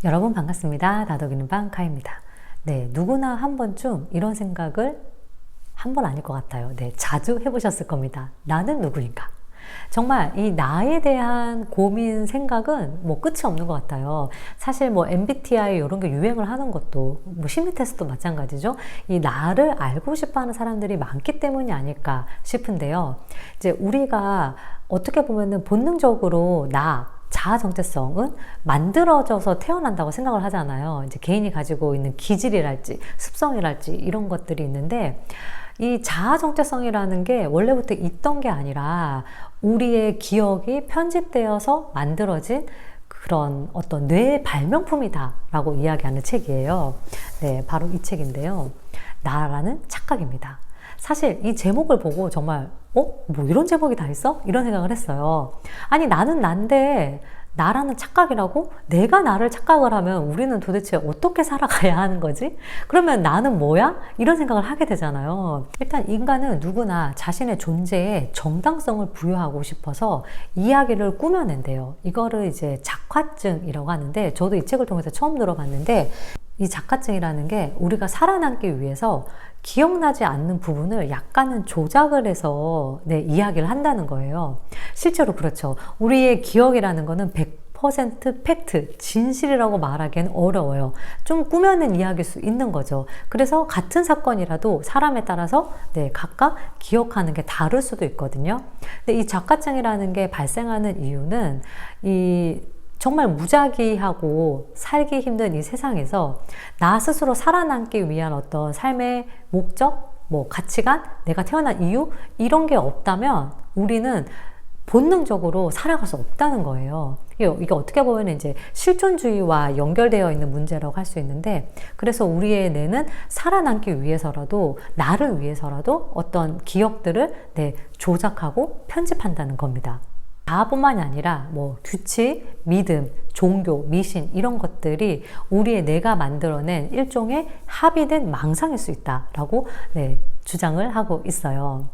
여러분 반갑습니다. 다독이는 방 카입니다. 네, 누구나 한 번쯤 이런 생각을 한 번 아닐 것 같아요. 네, 자주 해보셨을 겁니다. 나는 누구인가? 정말 이 나에 대한 고민 생각은 뭐 끝이 없는 것 같아요. 사실 뭐 MBTI 이런 게 유행을 하는 것도 뭐 심리 테스트도 마찬가지죠. 이 나를 알고 싶어 하는 사람들이 많기 때문이 아닐까 싶은데요. 이제 우리가 어떻게 보면은 본능적으로 자아 정체성은 만들어져서 태어난다고 생각을 하잖아요. 이제 개인이 가지고 있는 기질이랄지 습성이랄지 이런 것들이 있는데 이 자아 정체성이라는 게 원래부터 있던 게 아니라 우리의 기억이 편집되어서 만들어진 그런 어떤 뇌의 발명품이다라고 이야기하는 책이에요. 네, 바로 이 책인데요. 나라는 착각입니다. 사실 이 제목을 보고 정말 뭐 이런 제목이 다 있어? 이런 생각을 했어요. 아니 나는 난데 나라는 착각이라고? 내가 나를 착각을 하면 우리는 도대체 어떻게 살아가야 하는 거지? 그러면 나는 뭐야? 이런 생각을 하게 되잖아요. 일단 인간은 누구나 자신의 존재에 정당성을 부여하고 싶어서 이야기를 꾸며낸대요. 이거를 이제 작화증이라고 하는데 저도 이 책을 통해서 처음 들어봤는데 이 작화증이라는 게 우리가 살아남기 위해서 기억나지 않는 부분을 약간은 조작을 해서 이야기를 한다는 거예요. 실제로 그렇죠. 우리의 기억이라는 거는 100% 팩트, 진실이라고 말하기엔 어려워요. 좀 꾸며낸 이야기일 수 있는 거죠. 그래서 같은 사건이라도 사람에 따라서 각각 기억하는 게 다를 수도 있거든요. 근데 이 작화증이라는 게 발생하는 이유는 정말 무작위하고 살기 힘든 이 세상에서 나 스스로 살아남기 위한 어떤 삶의 목적, 가치관, 내가 태어난 이유 이런 게 없다면 우리는 본능적으로 살아갈 수 없다는 거예요. 이게 어떻게 보면 이제 실존주의와 연결되어 있는 문제라고 할 수 있는데, 그래서 우리의 뇌는 살아남기 위해서라도, 나를 위해서라도 어떤 기억들을 조작하고 편집한다는 겁니다. 자아뿐만이 아니라 규칙, 믿음, 종교, 미신 이런 것들이 우리의 뇌가 만들어낸 일종의 합의된 망상일 수 있다라고 주장을 하고 있어요.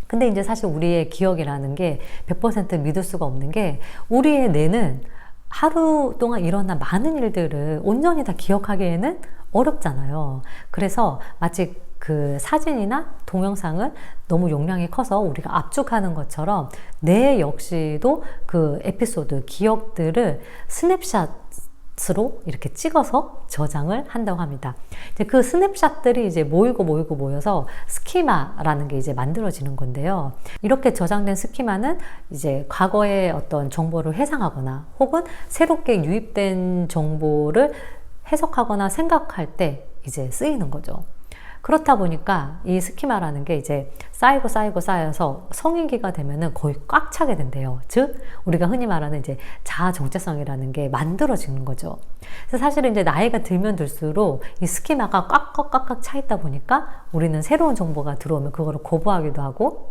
근데 이제 사실 우리의 기억이라는 게 100% 믿을 수가 없는 게 우리의 뇌는 하루 동안 일어난 많은 일들을 온전히 다 기억하기에는 어렵잖아요. 그래서 마치 그 사진이나 동영상을 너무 용량이 커서 우리가 압축하는 것처럼 뇌 역시도 그 에피소드, 기억들을 스냅샷으로 이렇게 찍어서 저장을 한다고 합니다. 이제 그 스냅샷들이 이제 모여서 스키마라는 게 이제 만들어지는 건데요. 이렇게 저장된 스키마는 이제 과거의 어떤 정보를 회상하거나 혹은 새롭게 유입된 정보를 해석하거나 생각할 때 이제 쓰이는 거죠. 그렇다 보니까 이 스키마라는 게 이제 쌓여서 성인기가 되면은 거의 꽉 차게 된대요. 즉, 우리가 흔히 말하는 이제 자아 정체성이라는 게 만들어지는 거죠. 그래서 사실은 이제 나이가 들면 들수록 이 스키마가 꽉꽉꽉꽉 차 있다 보니까 우리는 새로운 정보가 들어오면 그거를 거부하기도 하고,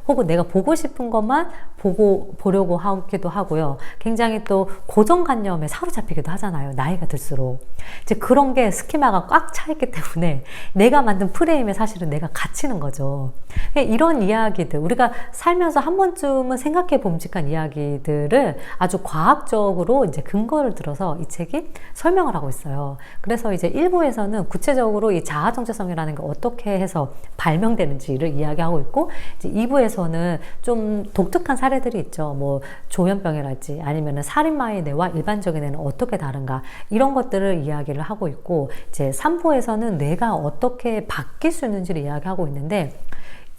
혹은 내가 보고 싶은 것만 보려고 하기도 하고요. 굉장히 또 고정관념에 사로잡히기도 하잖아요. 나이가 들수록. 이제 그런 게 스키마가 꽉 차 있기 때문에 내가 만든 프레임에 사실은 내가 갇히는 거죠. 이런 이야기들, 우리가 살면서 한 번쯤은 생각해 봄직한 이야기들을 아주 과학적으로 이제 근거를 들어서 이 책이 설명을 하고 있어요. 그래서 이제 1부에서는 구체적으로 이 자아 정체성이라는 게 어떻게 해서 발명되는지를 이야기하고 있고, 이제 2부에서는 좀 독특한 사례들이 있죠. 조현병이랄지 아니면은 살인마의 뇌와 일반적인 뇌는 어떻게 다른가 이런 것들을 이야기를 하고 있고, 이제 3부에서는 뇌가 어떻게 바뀔 수 있는지를 이야기하고 있는데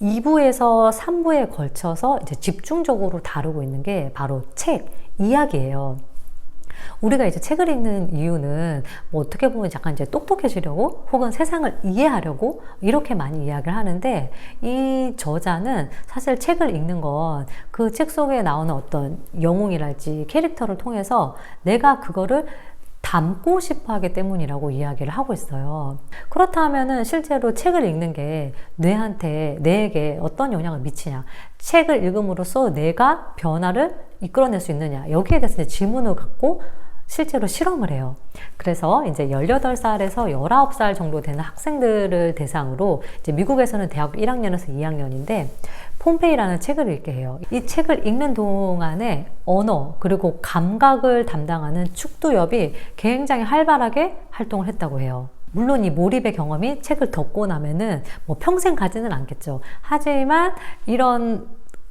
2부에서 3부에 걸쳐서 이제 집중적으로 다루고 있는 게 바로 책, 이야기예요. 우리가 이제 책을 읽는 이유는 어떻게 보면 약간 이제 똑똑해지려고 혹은 세상을 이해하려고 이렇게 많이 이야기를 하는데, 이 저자는 사실 책을 읽는 건 그 책 속에 나오는 어떤 영웅이랄지 캐릭터를 통해서 내가 그거를 담고 싶어 하기 때문이라고 이야기를 하고 있어요. 그렇다면은 실제로 책을 읽는 게 뇌에게 어떤 영향을 미치냐, 책을 읽음으로써 내가 변화를 이끌어낼 수 있느냐, 여기에 대해서 질문을 갖고 실제로 실험을 해요. 그래서 이제 18살에서 19살 정도 되는 학생들을 대상으로 이제 미국에서는 대학교 1학년에서 2학년인데 폼페이라는 책을 읽게 해요. 이 책을 읽는 동안에 언어 그리고 감각을 담당하는 축두엽이 굉장히 활발하게 활동을 했다고 해요. 물론 이 몰입의 경험이 책을 덮고 나면은 뭐 평생 가지는 않겠죠. 하지만 이런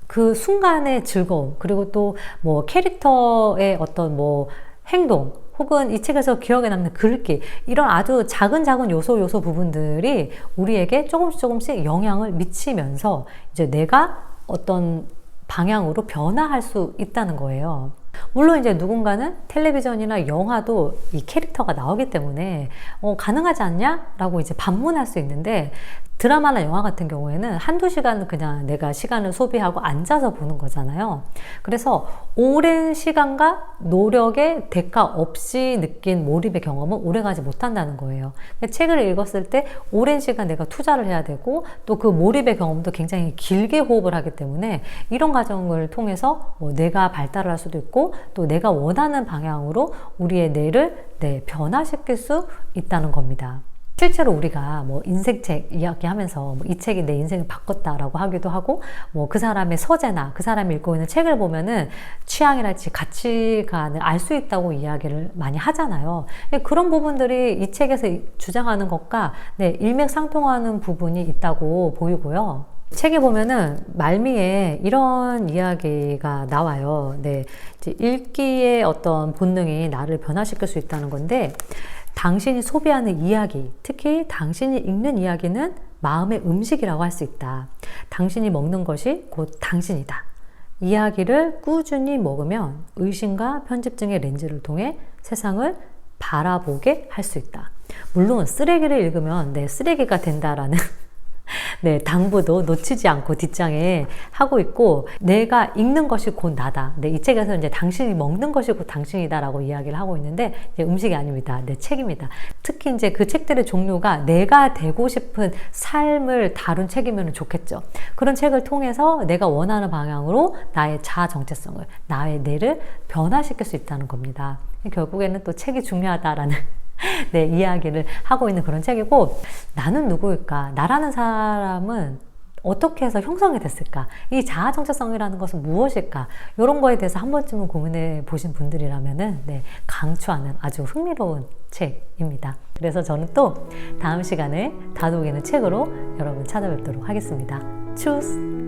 그 순간의 즐거움 그리고 또 뭐 캐릭터의 어떤 뭐 행동 혹은 이 책에서 기억에 남는 글귀 이런 아주 작은 요소 부분들이 우리에게 조금씩 영향을 미치면서 이제 내가 어떤 방향으로 변화할 수 있다는 거예요. 물론 이제 누군가는 텔레비전이나 영화도 이 캐릭터가 나오기 때문에 가능하지 않냐? 라고 이제 반문할 수 있는데 드라마나 영화 같은 경우에는 한두 시간은 그냥 내가 시간을 소비하고 앉아서 보는 거잖아요. 그래서 오랜 시간과 노력의 대가 없이 느낀 몰입의 경험은 오래가지 못한다는 거예요. 책을 읽었을 때 오랜 시간 내가 투자를 해야 되고 또 그 몰입의 경험도 굉장히 길게 호흡을 하기 때문에 이런 과정을 통해서 뭐 내가 발달을 할 수도 있고 또 내가 원하는 방향으로 우리의 뇌를 변화시킬 수 있다는 겁니다. 실제로 우리가 뭐 인생책 이야기하면서 뭐 이 책이 내 인생을 바꿨다라고 하기도 하고 뭐 그 사람의 서재나 그 사람이 읽고 있는 책을 보면은 취향이랄지 가치관을 알 수 있다고 이야기를 많이 하잖아요. 그런 부분들이 이 책에서 주장하는 것과 일맥상통하는 부분이 있다고 보이고요. 책에 보면은 말미에 이런 이야기가 나와요. 이제 읽기의 어떤 본능이 나를 변화시킬 수 있다는 건데 당신이 소비하는 이야기, 특히 당신이 읽는 이야기는 마음의 음식이라고 할 수 있다. 당신이 먹는 것이 곧 당신이다. 이야기를 꾸준히 먹으면 의심과 편집증의 렌즈를 통해 세상을 바라보게 할 수 있다. 물론 쓰레기를 읽으면 내 쓰레기가 된다라는 당부도 놓치지 않고 뒷장에 하고 있고 내가 읽는 것이 곧 나다. 이 책에서 이제 당신이 먹는 것이 곧 당신이다라고 이야기를 하고 있는데 이제 음식이 아닙니다. 책입니다. 특히 이제 그 책들의 종류가 내가 되고 싶은 삶을 다룬 책이면 좋겠죠. 그런 책을 통해서 내가 원하는 방향으로 나의 자아 정체성을, 나의 뇌를 변화시킬 수 있다는 겁니다. 결국에는 또 책이 중요하다라는 이야기를 하고 있는 그런 책이고 나는 누구일까? 나라는 사람은 어떻게 해서 형성이 됐을까? 이 자아 정체성이라는 것은 무엇일까? 이런 거에 대해서 한 번쯤은 고민해 보신 분들이라면은 강추하는 아주 흥미로운 책입니다. 그래서 저는 또 다음 시간에 다독이는 책으로 여러분 찾아뵙도록 하겠습니다. 추스!